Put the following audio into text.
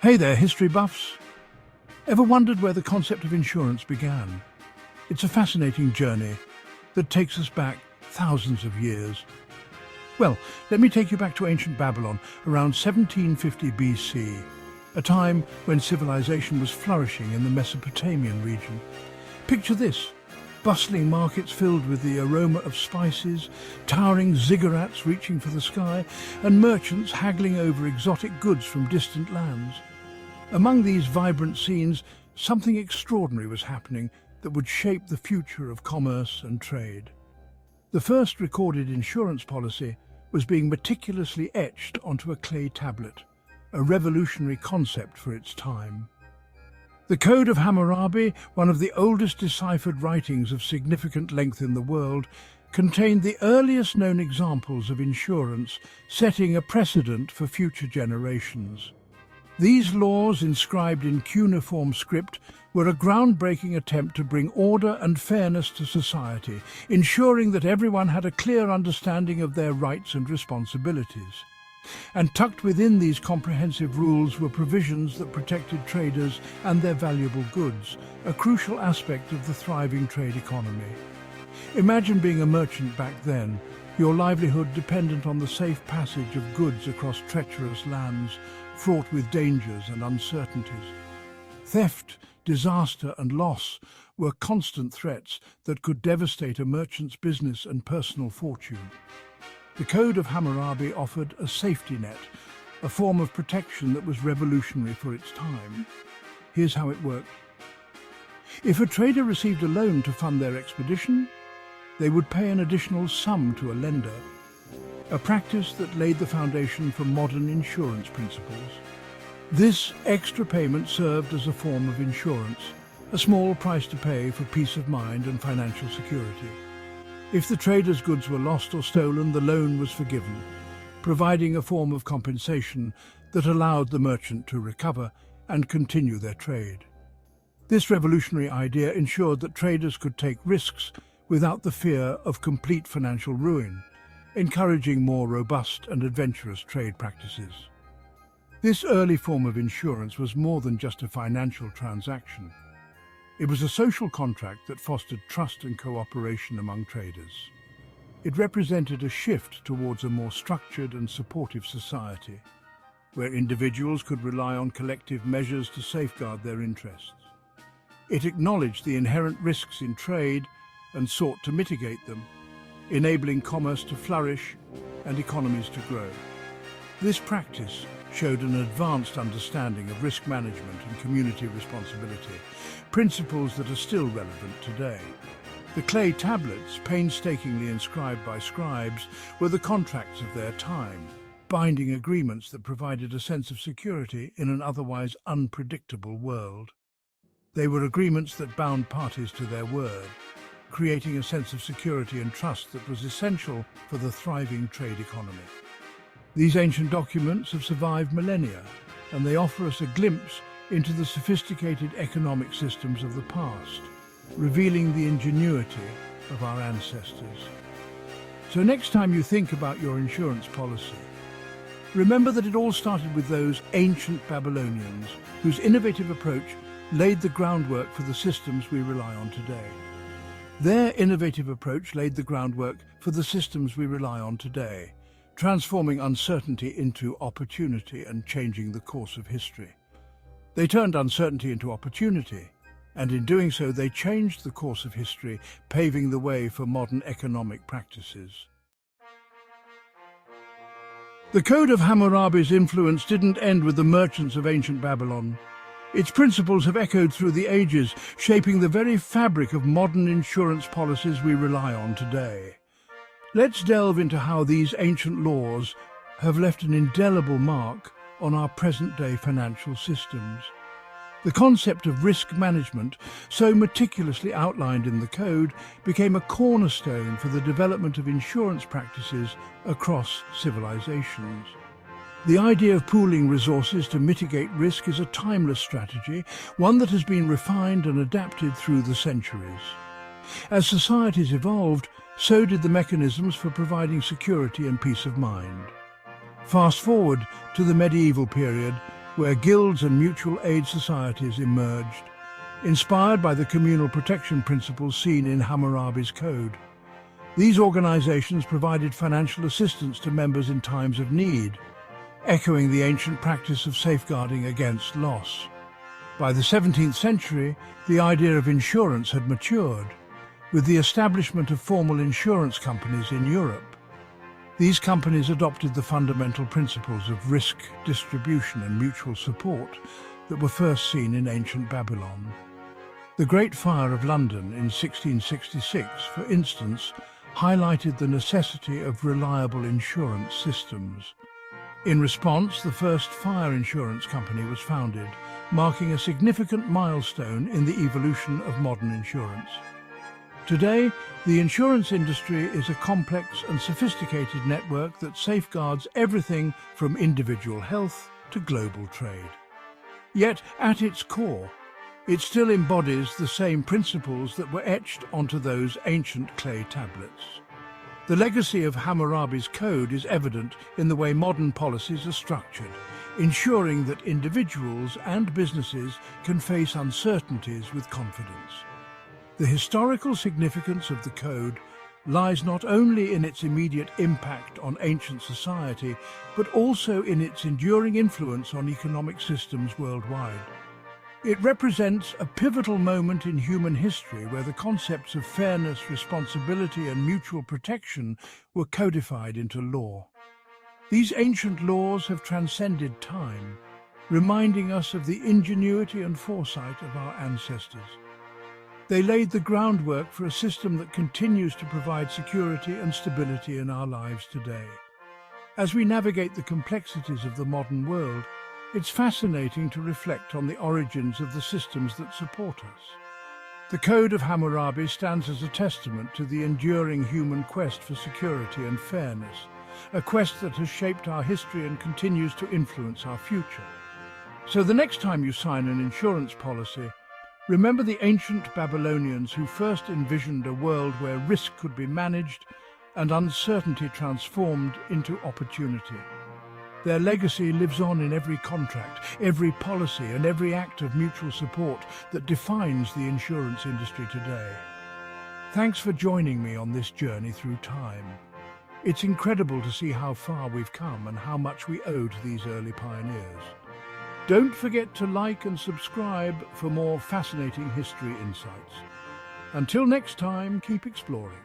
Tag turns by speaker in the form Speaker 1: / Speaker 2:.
Speaker 1: Hey there, history buffs. Ever wondered where the concept of insurance began? It's a fascinating journey that takes us back thousands of years. Well, let me take you back to ancient Babylon around 1750 BC, a time when civilization was flourishing in the Mesopotamian region. Picture this: bustling markets filled with the aroma of spices, towering ziggurats reaching for the sky, and merchants haggling over exotic goods from distant lands. Among these vibrant scenes, something extraordinary was happening that would shape the future of commerce and trade. The first recorded insurance policy was being meticulously etched onto a clay tablet, a revolutionary concept for its time. The Code of Hammurabi, one of the oldest deciphered writings of significant length in the world, contained the earliest known examples of insurance, setting a precedent for future generations. These laws, inscribed in cuneiform script, were a groundbreaking attempt to bring order and fairness to society, ensuring that everyone had a clear understanding of their rights and responsibilities. And tucked within these comprehensive rules were provisions that protected traders and their valuable goods, a crucial aspect of the thriving trade economy. Imagine being a merchant back then, your livelihood dependent on the safe passage of goods across treacherous lands, fraught with dangers and uncertainties. Theft, disaster and loss were constant threats that could devastate a merchant's business and personal fortune. The Code of Hammurabi offered a safety net, a form of protection that was revolutionary for its time. Here's how it worked. If a trader received a loan to fund their expedition, they would pay an additional sum to a lender, a practice that laid the foundation for modern insurance principles. This extra payment served as a form of insurance, a small price to pay for peace of mind and financial security. If the trader's goods were lost or stolen, the loan was forgiven, providing a form of compensation that allowed the merchant to recover and continue their trade. This revolutionary idea ensured that traders could take risks without the fear of complete financial ruin, encouraging more robust and adventurous trade practices. This early form of insurance was more than just a financial transaction. It was a social contract that fostered trust and cooperation among traders. It represented a shift towards a more structured and supportive society, where individuals could rely on collective measures to safeguard their interests. It acknowledged the inherent risks in trade and sought to mitigate them, enabling commerce to flourish and economies to grow. This practice showed an advanced understanding of risk management and community responsibility, principles that are still relevant today. The clay tablets, painstakingly inscribed by scribes, were the contracts of their time, binding agreements that provided a sense of security in an otherwise unpredictable world. They were agreements that bound parties to their word, creating a sense of security and trust that was essential for the thriving trade economy. These ancient documents have survived millennia, and they offer us a glimpse into the sophisticated economic systems of the past, revealing the ingenuity of our ancestors. So next time you think about your insurance policy, remember that it all started with those ancient Babylonians whose innovative approach laid the groundwork for the systems we rely on today. Their innovative approach laid the groundwork for the systems we rely on today, transforming uncertainty into opportunity and changing the course of history. They turned uncertainty into opportunity, and in doing so they changed the course of history, paving the way for modern economic practices. The Code of Hammurabi's influence didn't end with the merchants of ancient Babylon. Its principles have echoed through the ages, shaping the very fabric of modern insurance policies we rely on today. Let's delve into how these ancient laws have left an indelible mark on our present-day financial systems. The concept of risk management, so meticulously outlined in the Code, became a cornerstone for the development of insurance practices across civilizations. The idea of pooling resources to mitigate risk is a timeless strategy, one that has been refined and adapted through the centuries. As societies evolved, so did the mechanisms for providing security and peace of mind. Fast forward to the medieval period, where guilds and mutual aid societies emerged, inspired by the communal protection principles seen in Hammurabi's Code. These organizations provided financial assistance to members in times of need, echoing the ancient practice of safeguarding against loss. By the 17th century, the idea of insurance had matured, with the establishment of formal insurance companies in Europe. These companies adopted the fundamental principles of risk distribution and mutual support that were first seen in ancient Babylon. The Great Fire of London in 1666, for instance, highlighted the necessity of reliable insurance systems. In response, the first fire insurance company was founded, marking a significant milestone in the evolution of modern insurance. Today, the insurance industry is a complex and sophisticated network that safeguards everything from individual health to global trade. Yet, at its core, it still embodies the same principles that were etched onto those ancient clay tablets. The legacy of Hammurabi's Code is evident in the way modern policies are structured, ensuring that individuals and businesses can face uncertainties with confidence. The historical significance of the Code lies not only in its immediate impact on ancient society, but also in its enduring influence on economic systems worldwide. It represents a pivotal moment in human history where the concepts of fairness, responsibility, and mutual protection were codified into law. These ancient laws have transcended time, reminding us of the ingenuity and foresight of our ancestors. They laid the groundwork for a system that continues to provide security and stability in our lives today. As we navigate the complexities of the modern world, it's fascinating to reflect on the origins of the systems that support us. The Code of Hammurabi stands as a testament to the enduring human quest for security and fairness, a quest that has shaped our history and continues to influence our future. So the next time you sign an insurance policy, remember the ancient Babylonians who first envisioned a world where risk could be managed and uncertainty transformed into opportunity. Their legacy lives on in every contract, every policy, and every act of mutual support that defines the insurance industry today. Thanks for joining me on this journey through time. It's incredible to see how far we've come and how much we owe to these early pioneers. Don't forget to like and subscribe for more fascinating history insights. Until next time, keep exploring.